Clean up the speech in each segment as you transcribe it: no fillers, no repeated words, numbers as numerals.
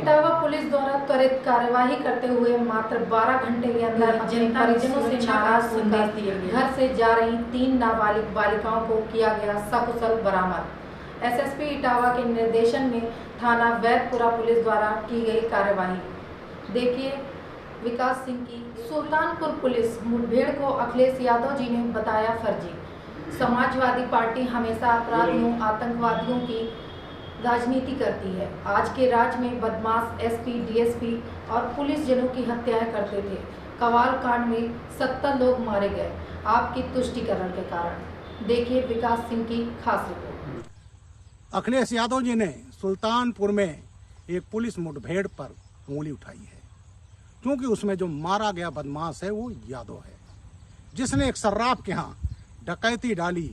Etawah police द्वारा त्वरित कार्यवाही करते हुए मात्र 12 घंटे के अंदर अपने परिजनों से नाराज होकर घर से जा रही 3 नाबालिग बालिकाओं को किया गया सकुशल बरामद। एसएसपी इटावा के निर्देशन में थाना वैदपुरा पुलिस द्वारा की गई कार्यवाही। देखिए विकास सिंह की। सुल्तानपुर पुलिस मुठभेड़ को अखिलेश यादव जी ने बताया फर्जी। समाजवादी पार्टी हमेशा अपराधियों आतंकवादियों की राजनीति करती है। आज के राज्य में बदमाश एसपी, डीएसपी और पुलिस जनों की हत्याएं करते थे। कवाल कांड में 70 लोग मारे गए आपकी तुष्टीकरण के कारण। देखिए विकास सिंह की खास रिपोर्ट। अखिलेश यादव जी ने सुल्तानपुर में एक पुलिस मुठभेड़ पर उंगली उठाई है, क्योंकि उसमें जो मारा गया बदमाश है वो यादव है, जिसने एक सर्राफ के यहाँ डकैती डाली।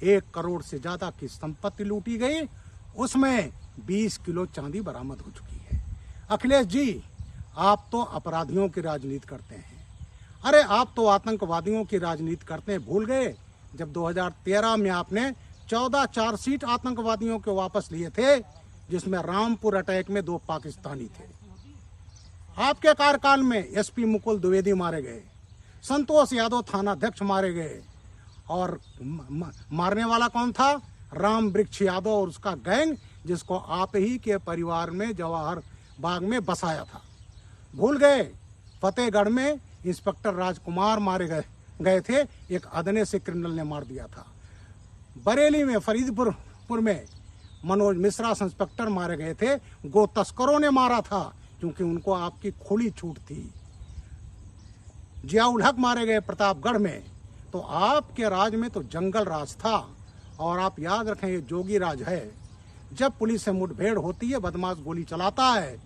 1 करोड़ से ज्यादा की संपत्ति लूटी गई, उसमें 20 किलो चांदी बरामद हो चुकी है। अखिलेश जी, आप तो अपराधियों की राजनीति करते हैं। अरे आप तो आतंकवादियों की राजनीति करते हैं। भूल गए जब 2013 में आपने 14 चार्जशीट आतंकवादियों के वापस लिए थे, जिसमें रामपुर अटैक में 2 पाकिस्तानी थे। आपके कार्यकाल में एसपी मुकुल द्विवेदी मारे गए, संतोष यादव थानाध्यक्ष मारे गए, और मारने वाला कौन था? राम वृक्ष यादव और उसका गैंग, जिसको आप ही के परिवार में जवाहर बाग में बसाया था। भूल गए फतेहगढ़ में इंस्पेक्टर राजकुमार मारे गए थे, एक अदने से क्रिमिनल ने मार दिया था। बरेली में फरीदपुर में मनोज मिश्रा इंस्पेक्टर मारे गए थे, गो तस्करों ने मारा था, क्योंकि उनको आपकी खुली छूट थी। जियाउल हक मारे गए प्रतापगढ़ में। तो आपके राज में तो जंगल राज था। और आप याद रखें, ये जोगी राज है। जब पुलिस से मुठभेड़ होती है, बदमाश गोली चलाता है,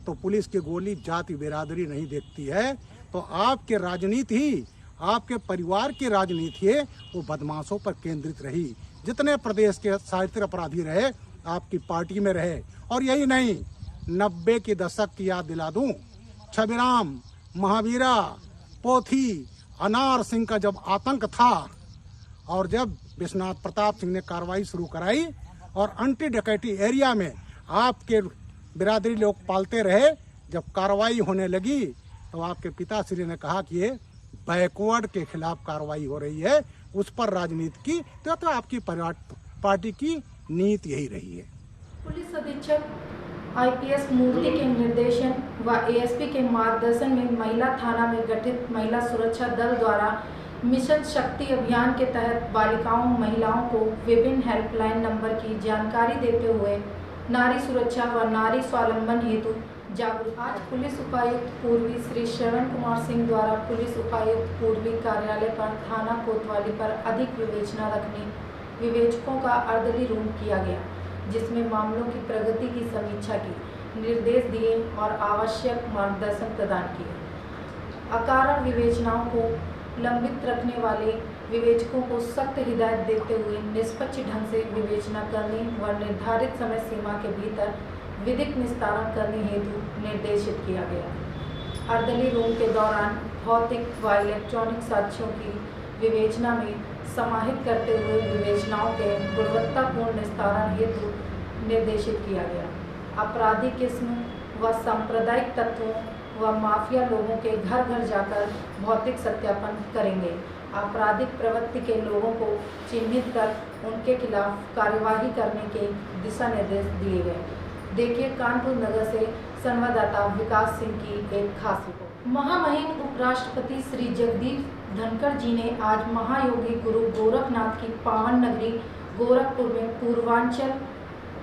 तो पुलिस की गोली जाति बिरादरी नहीं देखती है। तो आपके राजनीति ही, आपके परिवार की राजनीति है, वो बदमाशों पर केंद्रित रही। जितने प्रदेश के साहित्य अपराधी रहे, आपकी पार्टी में रहे। और यही नहीं, 90 के दशक की याद दिला दूं, छबिराम, महावीरा, पोथी, अनार सिंह का जब आतंक था, और जब विश्वनाथ प्रताप सिंह ने कार्रवाई शुरू कराई और एंटी डकैती एरिया में आपके बिरादरी लोग पालते रहे, जब कार्रवाई होने लगी तो आपके पिताश्री ने कहा कि ये बैकवर्ड के खिलाफ कार्रवाई हो रही है, उस पर राजनीति की। तो आपकी पार्टी की नीति यही रही है। पुलिस अधीक्षक आईपीएस मूर्ति के निर्देशन व एएसपी के मार्गदर्शन में महिला थाना में गठित महिला सुरक्षा दल द्वारा मिशन शक्ति अभियान के तहत बालिकाओं महिलाओं को विभिन्न हेल्पलाइन नंबर की जानकारी देते हुए नारी सुरक्षा व नारी स्वावलंबन हेतु जागरूक। आज पुलिस उपायुक्त पूर्वी श्री श्रवण कुमार सिंह द्वारा पुलिस उपायुक्त पूर्वी कार्यालय पर थाना कोतवाली पर अधिक विवेचना रखने विवेचकों का अर्दली रूम किया गया, जिसमें मामलों की प्रगति की समीक्षा की, निर्देश दिए और आवश्यक मार्गदर्शन प्रदान किए। अकारण विवेचनाओं को लंबित रखने वाले विवेचकों को सख्त हिदायत देते हुए निष्पक्ष ढंग से विवेचना करने व निर्धारित समय सीमा के भीतर विधिक निस्तारण करने हेतु निर्देशित किया गया। अर्दली रूम के दौरान भौतिक व इलेक्ट्रॉनिक साक्ष्यों की विवेचना में समाहित करते हुए विवेचनाओं के गुणवत्तापूर्ण निस्तारण हेतु निर्देशित किया गया। आपराधिक किस्म व सांप्रदायिक तत्वों व माफिया लोगों के घर घर जाकर भौतिक सत्यापन करेंगे। आपराधिक प्रवृत्ति के लोगों को चिन्हित कर उनके खिलाफ कार्यवाही करने के दिशा निर्देश दिए गए। देखिए कानपुर नगर से संवाददाता विकास सिंह की एक खास रिपोर्ट। महामहिम उपराष्ट्रपति श्री जगदीप धनखड़ जी ने आज महायोगी गुरु गोरखनाथ की पावन नगरी गोरखपुर में पूर्वांचल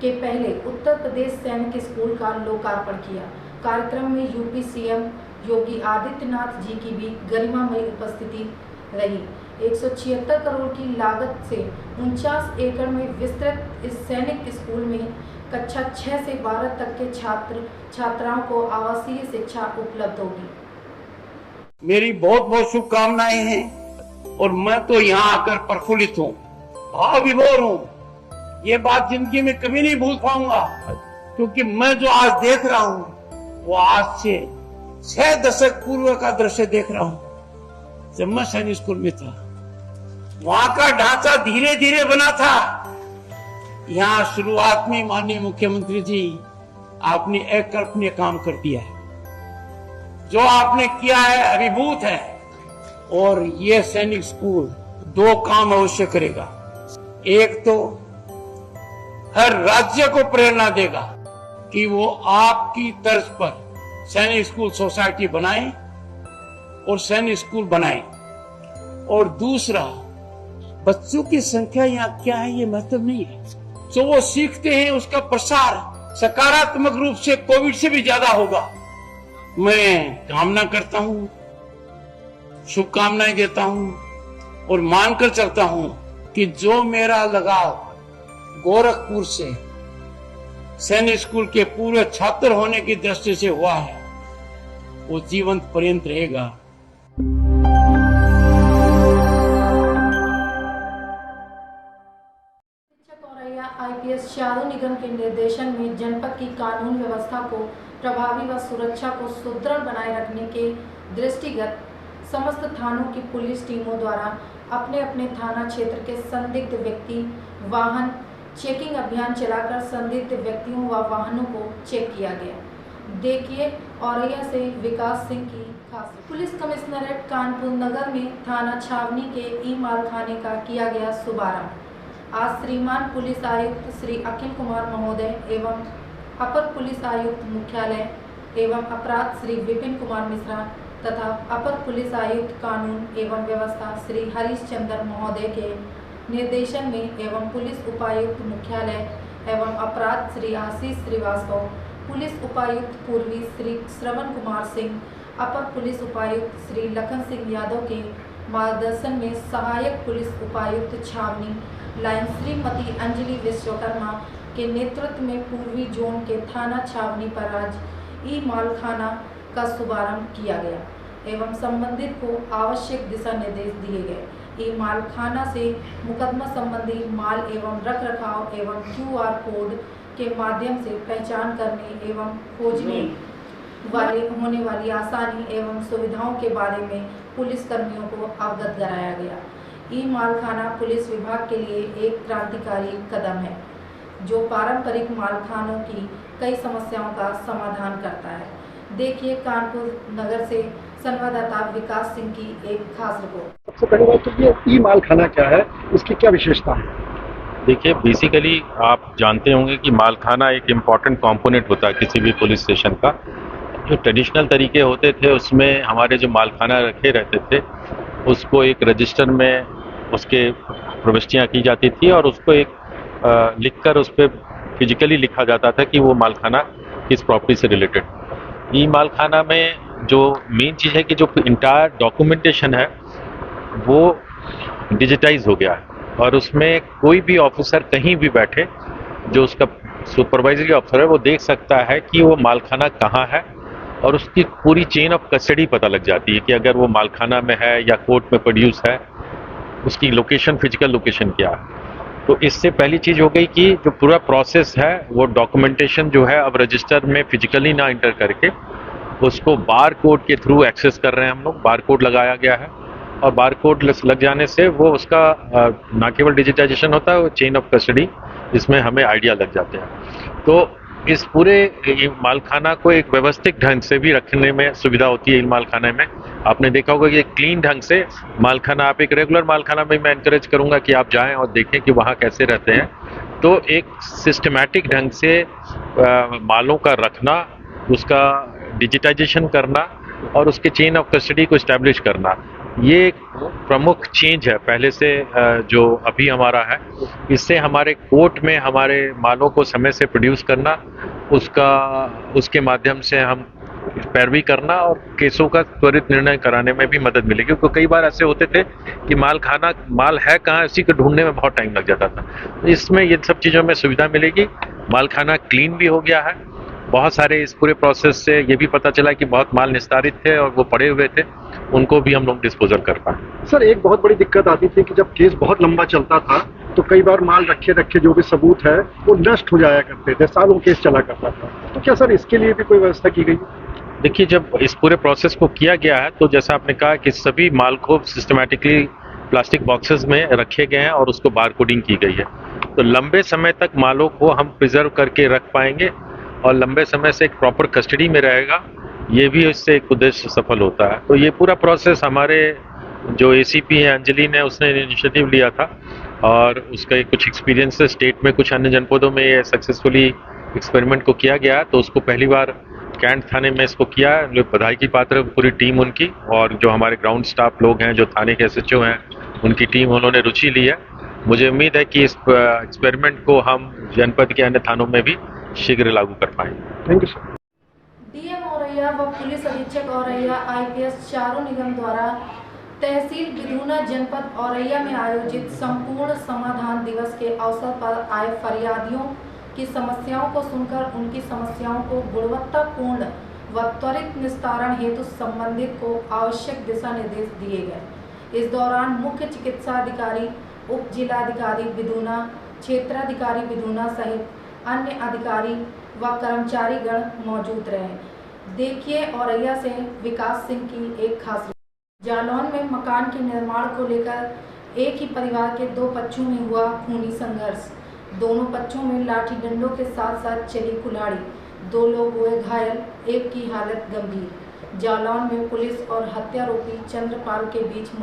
के पहले उत्तर प्रदेश सैनिक स्कूल का लोकार्पण किया। कार्यक्रम में यूपी सीएम योगी आदित्यनाथ जी की भी गरिमामयी उपस्थिति रही। 176 करोड़ की लागत से 49 एकड़ में विस्तृत इस सैनिक स्कूल में कक्षा 6 से 12 तक के छात्र छात्राओं को आवासीय शिक्षा उपलब्ध होगी। मेरी बहुत बहुत शुभकामनाएं हैं और मैं तो यहाँ आकर प्रफुल्लित हूँ, भाव विभोर हूँ। ये बात जिंदगी में कभी नहीं भूल पाऊंगा, क्योंकि मैं जो आज देख रहा हूँ वो आज से 6 दशक पूर्व का दृश्य देख रहा हूँ। जब मैं सैनिक स्कूल में था, वहां का ढांचा धीरे धीरे बना था। यहाँ शुरुआत में माननीय मुख्यमंत्री जी आपने अकल्पनीय काम कर दिया है। जो आपने किया है अभिभूत है। और ये सैनिक स्कूल 2 काम अवश्य करेगा। एक तो हर राज्य को प्रेरणा देगा कि वो आपकी तर्ज पर सैनिक स्कूल सोसाइटी बनाए और सैनिक स्कूल बनाए। और दूसरा, बच्चों की संख्या यहाँ क्या है ये महत्व नहीं है। जो वो सीखते हैं उसका प्रसार सकारात्मक रूप से कोविड से भी ज्यादा होगा। मैं कामना करता हूं, शुभकामनाएं देता हूं और मानकर चलता हूं कि जो मेरा लगाव गोरखपुर से सैनिक स्कूल के पूरे छात्र होने की दृष्टि से हुआ है, वो जीवन पर्यंत रहेगा। आईपीएस शादू निगम के निर्देशन में जनपद की कानून व्यवस्था को प्रभावी व सुरक्षा को सुदृढ़ बनाए रखने के दृष्टिगत समस्त थानों की पुलिस टीमों द्वारा अपने अपने थाना क्षेत्र के संदिग्ध व्यक्ति वाहन चेकिंग अभियान चलाकर संदिग्ध व्यक्तियों व वाहनों को चेक किया गया। देखिए औरैया से विकास सिंह की खास। पुलिस कमिश्नरेट कानपुर नगर में थाना छावनी के ई मालखाने का किया गया शुभारंभ। आज श्रीमान पुलिस आयुक्त श्री अखिल कुमार महोदय एवं अपर पुलिस आयुक्त मुख्यालय एवं अपराध श्री विपिन कुमार मिश्रा तथा अपर पुलिस आयुक्त कानून एवं व्यवस्था श्री हरीश चंद्र महोदय के निर्देशन में एवं पुलिस उपायुक्त मुख्यालय एवं अपराध श्री आशीष श्रीवास्तव, पुलिस उपायुक्त पूर्वी श्री श्रवण कुमार सिंह, अपर पुलिस उपायुक्त श्री लखन सिंह यादव के मार्गदर्शन में सहायक पुलिस उपायुक्त छावनी लाइन श्रीमती अंजलि विश्वकर्मा के नेतृत्व में पूर्वी जोन के थाना छावनी पर आज ई मालखाना का शुभारंभ किया गया एवं संबंधित को आवश्यक दिशा निर्देश दिए गए। ई मालखाना से मुकदमा संबंधी माल एवं रखरखाव एवं QR कोड के माध्यम से पहचान करने एवं खोजने वाले होने वाली आसानी एवं सुविधाओं के बारे में पुलिस कर्मियों को अवगत कराया गया। ई मालखाना पुलिस विभाग के लिए एक क्रांतिकारी कदम है जो पारंपरिक मालखानों की कई समस्याओं का समाधान करता है। देखिए कानपुर नगर से संवाददाता विकास सिंह की एक खास रिपोर्ट। सबसे पहली बात तो ये ई मालखाना क्या है, इसकी क्या विशेषता है? देखिए, बेसिकली आप जानते होंगे कि मालखाना एक इम्पॉर्टेंट कंपोनेंट होता है किसी भी पुलिस स्टेशन का। जो ट्रेडिशनल तरीके होते थे उसमें हमारे जो मालखाना रखे रहते थे उसको एक रजिस्टर में उसके प्रविष्टियाँ की जाती थी और उसको एक लिखकर उस पर फिजिकली लिखा जाता था कि वो मालखाना किस प्रॉपर्टी से रिलेटेड। ई मालखाना में जो मेन चीज़ है कि जो इंटायर डॉक्यूमेंटेशन है वो डिजिटाइज हो गया है और उसमें कोई भी ऑफिसर कहीं भी बैठे जो उसका सुपरवाइजरी ऑफिसर है वो देख सकता है कि वो मालखाना कहाँ है और उसकी पूरी चेन ऑफ कस्टडी पता लग जाती है कि अगर वो मालखाना में है या कोर्ट में प्रोड्यूस है उसकी लोकेशन, फिजिकल लोकेशन क्या है। तो इससे पहली चीज़ हो गई कि जो पूरा प्रोसेस है वो डॉक्यूमेंटेशन जो है अब रजिस्टर में फिजिकली ना इंटर करके उसको बार कोड के थ्रू एक्सेस कर रहे हैं हम लोग। बार कोड लगाया गया है और बार कोड लग जाने से वो उसका ना केवल डिजिटाइजेशन होता है, वो चेन ऑफ कस्टडी इसमें हमें आइडिया लग जाते हैं। तो इस पूरे मालखाना को एक व्यवस्थित ढंग से भी रखने में सुविधा होती है। इन मालखाने में आपने देखा होगा कि क्लीन ढंग से मालखाना, आप एक रेगुलर मालखाना में मैं एनकरेज करूंगा कि आप जाएं और देखें कि वहाँ कैसे रहते हैं। तो एक सिस्टमैटिक ढंग से मालों का रखना, उसका डिजिटाइजेशन करना और उसके चेन ऑफ कस्टडी को इस्टेब्लिश करना, ये एक प्रमुख चेंज है पहले से जो अभी हमारा है। इससे हमारे कोर्ट में हमारे मालों को समय से प्रोड्यूस करना, उसके माध्यम से हम पैरवी करना और केसों का त्वरित निर्णय कराने में भी मदद मिलेगी। क्योंकि कई बार ऐसे होते थे कि माल है कहाँ, इसी को ढूंढने में बहुत टाइम लग जाता था। इसमें ये सब चीज़ों में सुविधा मिलेगी। मालखाना क्लीन भी हो गया है। बहुत सारे इस पूरे प्रोसेस से ये भी पता चला कि बहुत माल निस्तारित थे और वो पड़े हुए थे, उनको भी हम लोग डिस्पोजल कर पाए। सर, एक बहुत बड़ी दिक्कत आती थी कि जब केस बहुत लंबा चलता था तो कई बार माल रखे जो भी सबूत है वो नष्ट हो जाया करते थे, सालों केस चला करता था। तो क्या सर इसके लिए भी कोई व्यवस्था की गई? देखिए, जब इस पूरे प्रोसेस को किया गया है तो जैसा आपने कहा कि सभी माल को सिस्टमैटिकली प्लास्टिक बॉक्सेस में रखे गए हैं और उसको बार कोडिंग की गई है। तो लंबे समय तक मालों को हम प्रिजर्व करके रख पाएंगे और लंबे समय से एक प्रॉपर कस्टडी में रहेगा, ये भी इससे एक उद्देश्य सफल होता है। तो ये पूरा प्रोसेस हमारे जो एसीपी हैं अंजलि ने, उसने इनिशिएटिव लिया था और उसका कुछ एक्सपीरियंस है स्टेट में, कुछ अन्य जनपदों में ये सक्सेसफुली एक्सपेरिमेंट को किया गया, तो उसको पहली बार कैंट थाने में इसको किया है। बधाई की पात्र पूरी टीम उनकी, और जो हमारे ग्राउंड स्टाफ लोग हैं, जो थाने के एसएचओ हैं, उनकी टीम, उन्होंने रुचि ली है। मुझे उम्मीद है कि इस एक्सपेरिमेंट को हम जनपद के अन्य थानों में भी शीघ्र लागू कर पाएंगे। Thank you sir. DM Auraiya व पुलिस अधीक्षक औरैया आईपीएस चारों निगम द्वारा तहसील बिधूना जनपद औरैया में आयोजित संपूर्ण समाधान दिवस के अवसर पर आए फरियादियों की समस्याओं को सुनकर उनकी समस्याओं को गुणवत्तापूर्ण व त्वरित निस्तारण हेतु संबंधित को आवश्यक दिशा निर्देश दिए गए। इस दौरान मुख्य चिकित्सा अधिकारी, उप जिलाधिकारी बिधूना, क्षेत्राधिकारी बिधूना सहित अन्य अधिकारी व कर्मचारीगण मौजूद रहे। देखिए औरैया से विकास सिंह की एक खास। जालौन में मकान के निर्माण को लेकर एक ही परिवार के दो पक्षों में हुआ खूनी संघर्ष। दोनों पक्षों में लाठी डंडों के साथ साथ चली कुल्हाड़ी। 2 लोग हुए घायल, एक की हालत गंभीर। जालौन में पुलिस और हत्यारोपी चंद्रपाल के बीच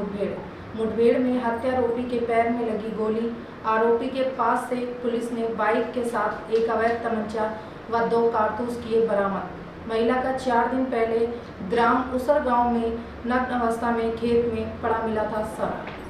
मुठभेड़ में हत्यारोपी के पैर में लगी गोली। आरोपी के पास से पुलिस ने बाइक के साथ एक अवैध तमंचा व 2 कारतूस किए बरामद। महिला का 4 दिन पहले ग्राम उसर गांव में नग्न अवस्था में खेत में पड़ा मिला था शव।